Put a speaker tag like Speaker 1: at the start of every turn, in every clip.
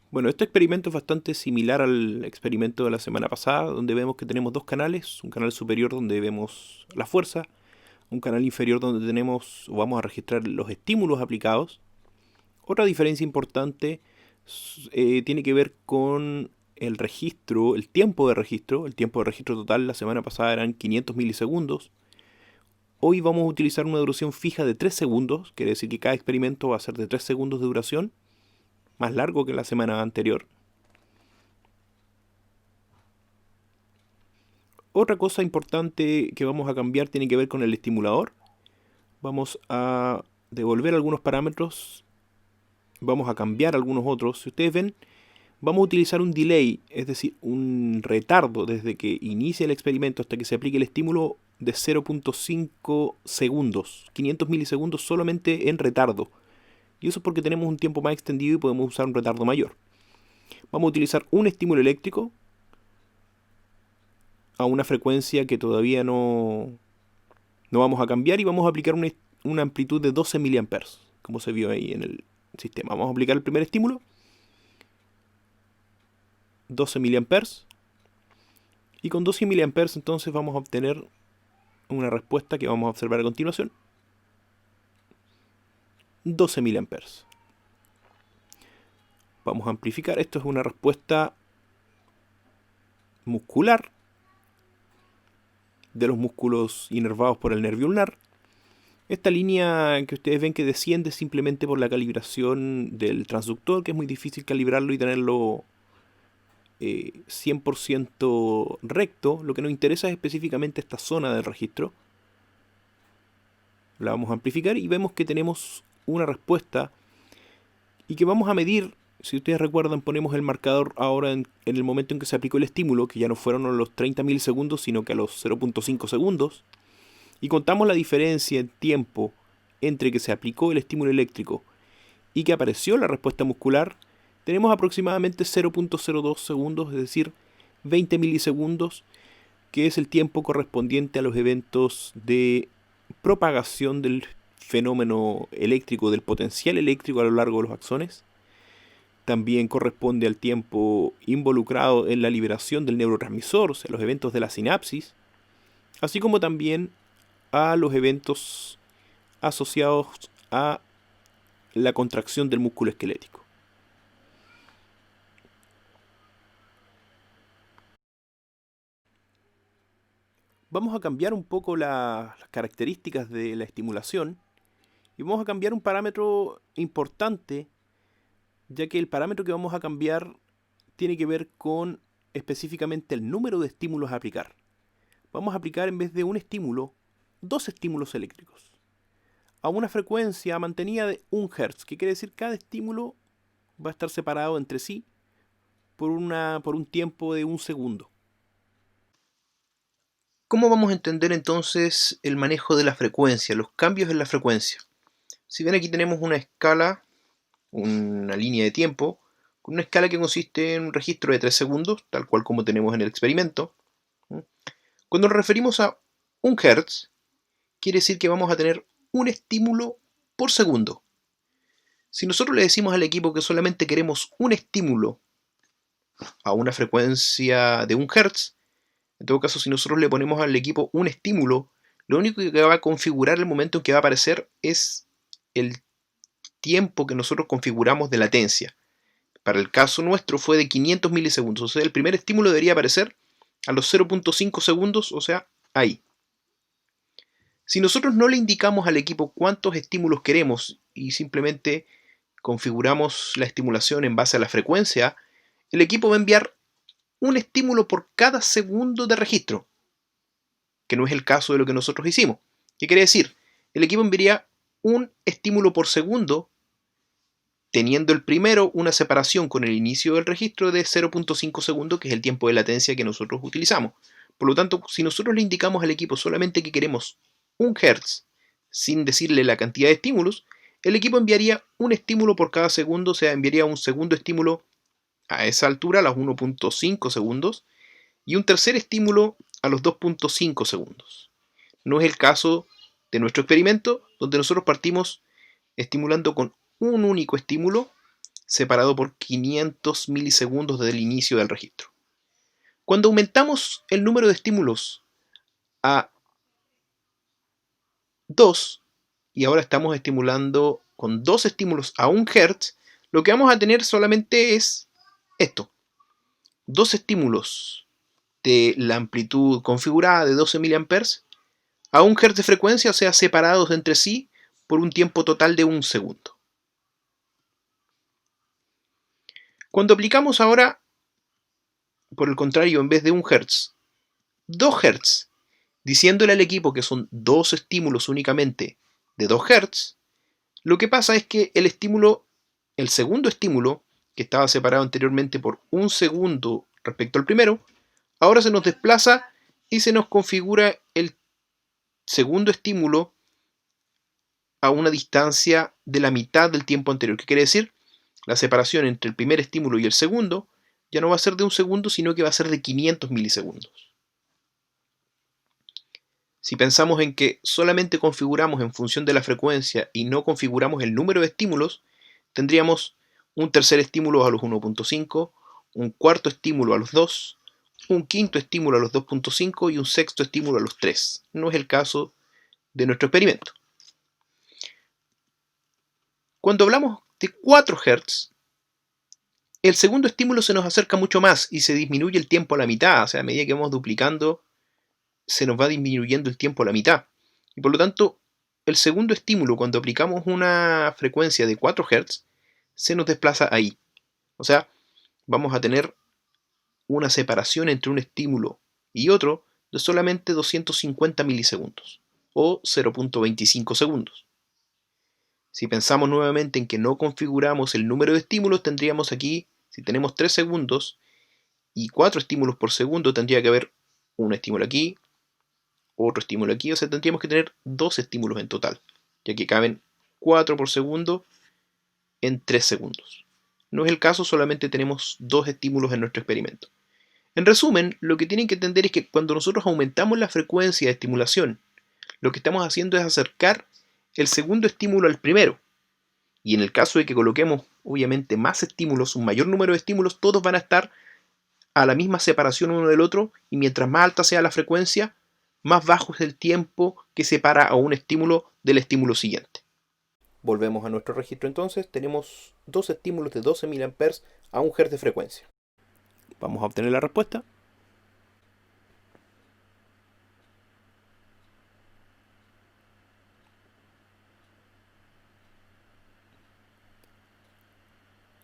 Speaker 1: Bueno, este experimento es bastante similar al experimento de la semana pasada, donde vemos que tenemos dos canales, un canal superior donde vemos la fuerza, un canal inferior donde tenemos o vamos a registrar los estímulos aplicados. Otra diferencia importante tiene que ver con el registro, el tiempo de registro. El tiempo de registro total la semana pasada eran 500 milisegundos. Hoy vamos a utilizar una duración fija de 3 segundos, quiere decir que cada experimento va a ser de 3 segundos de duración, más largo que la semana anterior. Otra cosa importante que vamos a cambiar tiene que ver con el estimulador. Vamos a devolver algunos parámetros, vamos a cambiar algunos otros. Si ustedes ven, vamos a utilizar un delay, es decir, un retardo desde que inicia el experimento hasta que se aplique el estímulo de 0.5 segundos, 500 milisegundos solamente en retardo. Y eso es porque tenemos un tiempo más extendido y podemos usar un retardo mayor. Vamos a utilizar un estímulo eléctrico a una frecuencia que todavía no vamos a cambiar y vamos a aplicar una amplitud de 12 miliamperes, como se vio ahí en el sistema. Vamos a aplicar el primer estímulo, 12 miliamperes, y con 12 miliamperes entonces vamos a obtener una respuesta que vamos a observar a continuación, 12 miliamperes. Vamos a amplificar, esto es una respuesta muscular de los músculos inervados por el nervio ulnar. Esta línea que ustedes ven que desciende simplemente por la calibración del transductor, que es muy difícil calibrarlo y tenerlo 100% recto. Lo que nos interesa es específicamente esta zona del registro. La vamos a amplificar y vemos que tenemos una respuesta y que vamos a medir. Si ustedes recuerdan, ponemos el marcador ahora en el momento en que se aplicó el estímulo, que ya no fueron a los 30 milisegundos, sino que a los 0.5 segundos. Y contamos la diferencia en tiempo entre que se aplicó el estímulo eléctrico y que apareció la respuesta muscular, tenemos aproximadamente 0.02 segundos, es decir, 20 milisegundos, que es el tiempo correspondiente a los eventos de propagación del fenómeno eléctrico, del potencial eléctrico a lo largo de los axones. También corresponde al tiempo involucrado en la liberación del neurotransmisor, o sea, los eventos de la sinapsis, así como también a los eventos asociados a la contracción del músculo esquelético. Vamos a cambiar un poco las características de la estimulación y vamos a cambiar un parámetro importante, ya que el parámetro que vamos a cambiar tiene que ver con específicamente el número de estímulos a aplicar. Vamos a aplicar en vez de un estímulo, dos estímulos eléctricos a una frecuencia mantenida de 1 Hz, que quiere decir cada estímulo va a estar separado entre sí por un tiempo de 1 segundo. ¿Cómo vamos a entender entonces el manejo de la frecuencia, los cambios en la frecuencia? Si ven, aquí tenemos una escala, una línea de tiempo, con una escala que consiste en un registro de 3 segundos, tal cual como tenemos en el experimento. Cuando nos referimos a 1 Hz, quiere decir que vamos a tener un estímulo por segundo. Si nosotros le decimos al equipo que solamente queremos un estímulo a una frecuencia de 1 Hz, en todo caso, si nosotros le ponemos al equipo un estímulo, lo único que va a configurar el momento en que va a aparecer es el tiempo que nosotros configuramos de latencia. Para el caso nuestro fue de 500 milisegundos, o sea, el primer estímulo debería aparecer a los 0.5 segundos, o sea, ahí. Si nosotros no le indicamos al equipo cuántos estímulos queremos y simplemente configuramos la estimulación en base a la frecuencia, el equipo va a enviar un estímulo por cada segundo de registro, que no es el caso de lo que nosotros hicimos. ¿Qué quiere decir? El equipo enviaría un estímulo por segundo, teniendo el primero una separación con el inicio del registro de 0.5 segundos, que es el tiempo de latencia que nosotros utilizamos. Por lo tanto, si nosotros le indicamos al equipo solamente que queremos 1 Hz, sin decirle la cantidad de estímulos, el equipo enviaría un estímulo por cada segundo, o sea, enviaría un segundo estímulo a esa altura, a los 1.5 segundos, y un tercer estímulo a los 2.5 segundos. No es el caso de nuestro experimento, donde nosotros partimos estimulando con un único estímulo separado por 500 milisegundos desde el inicio del registro. Cuando aumentamos el número de estímulos a 2, y ahora estamos estimulando con 2 estímulos a 1 Hz, lo que vamos a tener solamente es esto: 2 estímulos de la amplitud configurada de 12 mA a 1 Hz de frecuencia, o sea, separados entre sí por un tiempo total de 1 segundo. Cuando aplicamos ahora, por el contrario, en vez de 1 Hz, 2 Hz, diciéndole al equipo que son 2 estímulos únicamente de 2 Hz, lo que pasa es que el segundo estímulo, que estaba separado anteriormente por 1 segundo respecto al primero, ahora se nos desplaza y se nos configura el segundo estímulo a una distancia de la mitad del tiempo anterior. ¿Qué quiere decir? La separación entre el primer estímulo y el segundo ya no va a ser de 1 segundo, sino que va a ser de 500 milisegundos. Si pensamos en que solamente configuramos en función de la frecuencia y no configuramos el número de estímulos, tendríamos un tercer estímulo a los 1.5, un cuarto estímulo a los 2, un quinto estímulo a los 2.5 y un sexto estímulo a los 3. No es el caso de nuestro experimento. Cuando hablamos de 4 Hz, el segundo estímulo se nos acerca mucho más y se disminuye el tiempo a la mitad. O sea, a medida que vamos duplicando, se nos va disminuyendo el tiempo a la mitad. Y por lo tanto, el segundo estímulo, cuando aplicamos una frecuencia de 4 Hz, se nos desplaza ahí. O sea, vamos a tener una separación entre un estímulo y otro de solamente 250 milisegundos, o 0.25 segundos. Si pensamos nuevamente en que no configuramos el número de estímulos, tendríamos aquí, si tenemos 3 segundos y 4 estímulos por segundo, tendría que haber un estímulo aquí, otro estímulo aquí, o sea, tendríamos que tener 2 estímulos en total, ya que caben 4 por segundo en 3 segundos. No es el caso, solamente tenemos 2 estímulos en nuestro experimento. En resumen, lo que tienen que entender es que cuando nosotros aumentamos la frecuencia de estimulación, lo que estamos haciendo es acercar el segundo estímulo al primero. Y en el caso de que coloquemos, obviamente, más estímulos, un mayor número de estímulos, todos van a estar a la misma separación uno del otro, y mientras más alta sea la frecuencia, más bajo es el tiempo que separa a un estímulo del estímulo siguiente. Volvemos a nuestro registro entonces, tenemos dos estímulos de 12 mA a 1 Hz de frecuencia. Vamos a obtener la respuesta.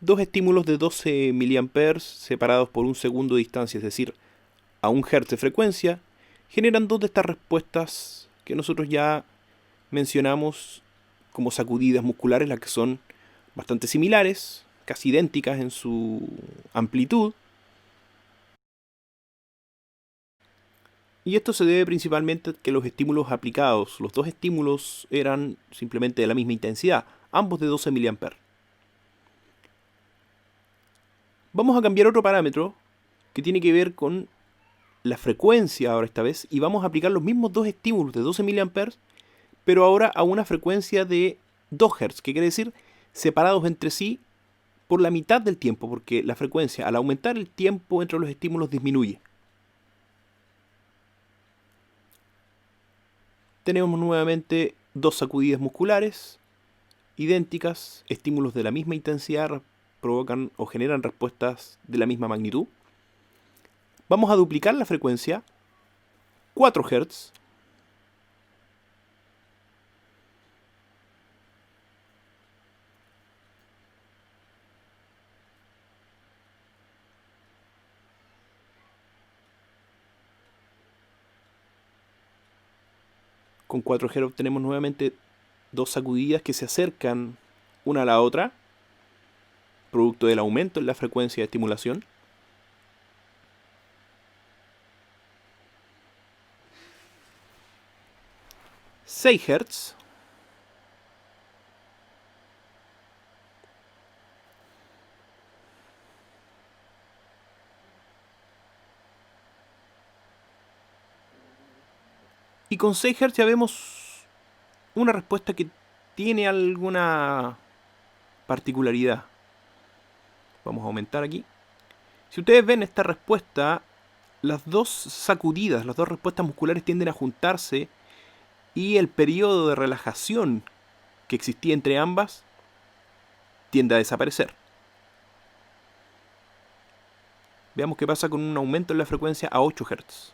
Speaker 1: Dos estímulos de 12 mA separados por 1 segundo de distancia, es decir, a 1 Hz de frecuencia, generan dos de estas respuestas que nosotros ya mencionamos como sacudidas musculares, las que son bastante similares, casi idénticas en su amplitud. Y esto se debe principalmente a que los estímulos aplicados, los dos estímulos eran simplemente de la misma intensidad, ambos de 12 mA. Vamos a cambiar otro parámetro que tiene que ver con la frecuencia ahora esta vez, y vamos a aplicar los mismos dos estímulos de 12 mA, pero ahora a una frecuencia de 2 Hz, que quiere decir separados entre sí por la mitad del tiempo, porque la frecuencia, al aumentar el tiempo entre los estímulos, disminuye. Tenemos nuevamente dos sacudidas musculares idénticas, estímulos de la misma intensidad provocan o generan respuestas de la misma magnitud. Vamos a duplicar la frecuencia, 4 Hz, con 4 Hz obtenemos nuevamente dos sacudidas que se acercan una a la otra, producto del aumento en la frecuencia de estimulación. ...6 Hz... y con 6 Hz ya vemos una respuesta que tiene alguna particularidad.
Speaker 2: Vamos a aumentar aquí. Si ustedes ven esta respuesta, las dos sacudidas, las dos respuestas musculares tienden a juntarse y el periodo de relajación que existía entre ambas tiende a desaparecer. Veamos qué pasa con un aumento en la frecuencia a 8 Hz.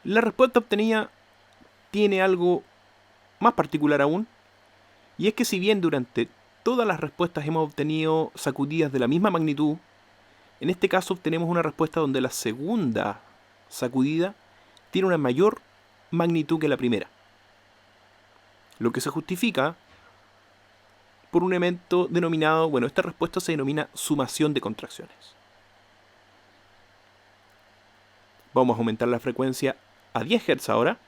Speaker 2: La respuesta obtenida tiene algo más particular aún, y es que si bien durante todas las respuestas hemos obtenido sacudidas de la misma magnitud, en este caso obtenemos una respuesta donde la segunda sacudida tiene una mayor magnitud que la primera, lo que se justifica por un elemento denominado, bueno, esta respuesta se denomina sumación de contracciones. Vamos a aumentar la frecuencia a 10 Hz ahora.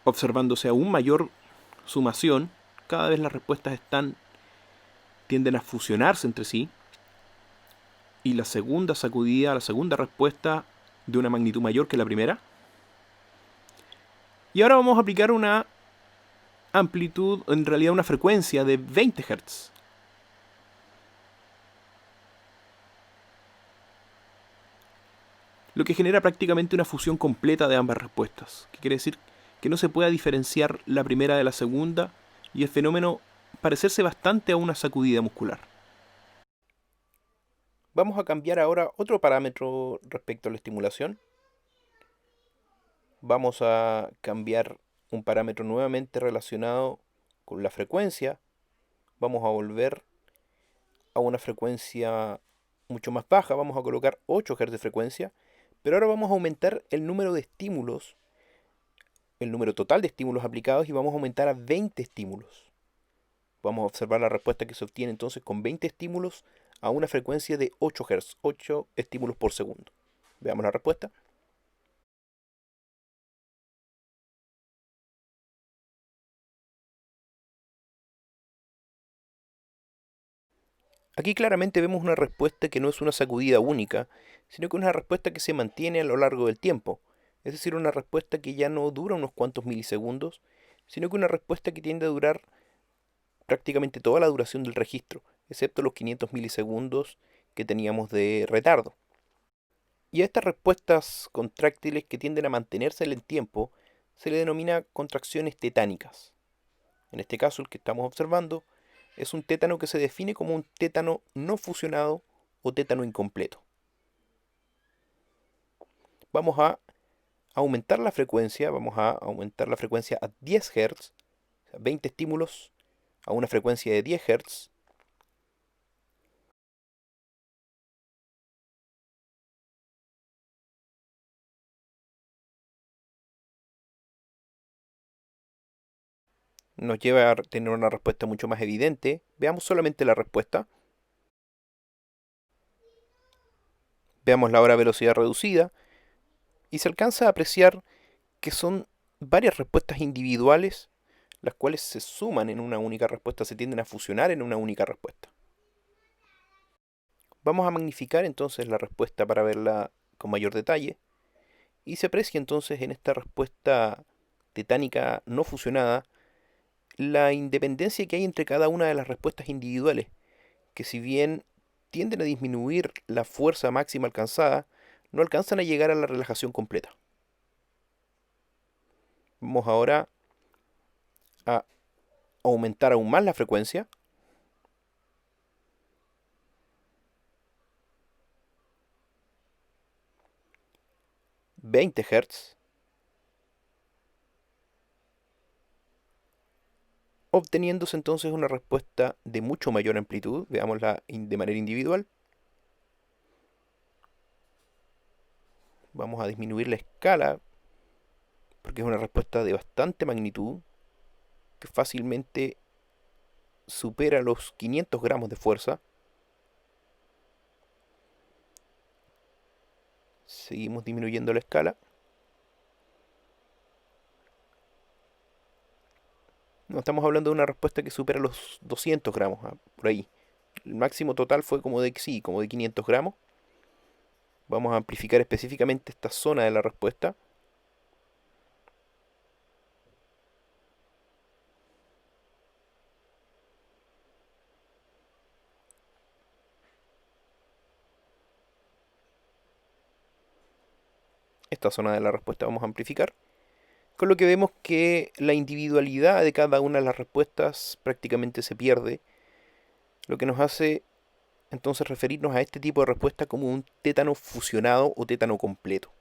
Speaker 2: Observándose aún mayor sumación, cada vez las respuestas tienden a fusionarse entre sí. Y la segunda sacudida, la segunda respuesta de una magnitud mayor que la primera. Y ahora vamos a aplicar una amplitud, en realidad una frecuencia de 20 Hz. Lo que genera prácticamente una fusión completa de ambas respuestas, que quiere decir que no se pueda diferenciar la primera de la segunda y el fenómeno parecerse bastante a una sacudida muscular.
Speaker 1: Vamos a cambiar ahora otro parámetro respecto a la estimulación. Vamos a cambiar un parámetro nuevamente relacionado con la frecuencia. Vamos a volver a una frecuencia mucho más baja. Vamos a colocar 8 Hz de frecuencia. Pero ahora vamos a aumentar el número de estímulos, el número total de estímulos aplicados, y vamos a aumentar a 20 estímulos. Vamos a observar la respuesta que se obtiene entonces con 20 estímulos a una frecuencia de 8 Hz, 8 estímulos por segundo. Veamos la respuesta. Aquí claramente vemos una respuesta que no es una sacudida única, sino que es una respuesta que se mantiene a lo largo del tiempo. Es decir, una respuesta que ya no dura unos cuantos milisegundos, sino que una respuesta que tiende a durar prácticamente toda la duración del registro, excepto los 500 milisegundos que teníamos de retardo. Y a estas respuestas contráctiles que tienden a mantenerse en el tiempo se le denomina contracciones tetánicas. En este caso, el que estamos observando es un tétano que se define como un tétano no fusionado o tétano incompleto. Vamos a aumentar la frecuencia, a 10 Hz, 20 estímulos a una frecuencia de 10 Hz. Nos lleva a tener una respuesta mucho más evidente. Veamos solamente la respuesta. Veamos la hora velocidad reducida y se alcanza a apreciar que son varias respuestas individuales, las cuales se suman en una única respuesta, se tienden a fusionar en una única respuesta. Vamos a magnificar entonces la respuesta para verla con mayor detalle, y se aprecia entonces en esta respuesta tetánica no fusionada la independencia que hay entre cada una de las respuestas individuales, que si bien tienden a disminuir la fuerza máxima alcanzada, no alcanzan a llegar a la relajación completa. Vamos ahora a aumentar aún más la frecuencia. ...20 Hz... obteniéndose entonces una respuesta de mucho mayor amplitud. Veámosla de manera individual. Vamos a disminuir la escala, porque es una respuesta de bastante magnitud, que fácilmente supera los 500 gramos de fuerza. Seguimos disminuyendo la escala. No estamos hablando de una respuesta que supera los 200 gramos, por ahí.
Speaker 2: El máximo total fue como de, sí, como de 500 gramos. Vamos a amplificar específicamente esta zona de la respuesta. Esta zona de la respuesta vamos a amplificar. Con lo que vemos que la individualidad de cada una de las respuestas prácticamente se pierde. Lo que nos hace entonces referirnos a este tipo de respuesta como un tétano fusionado o tétano completo.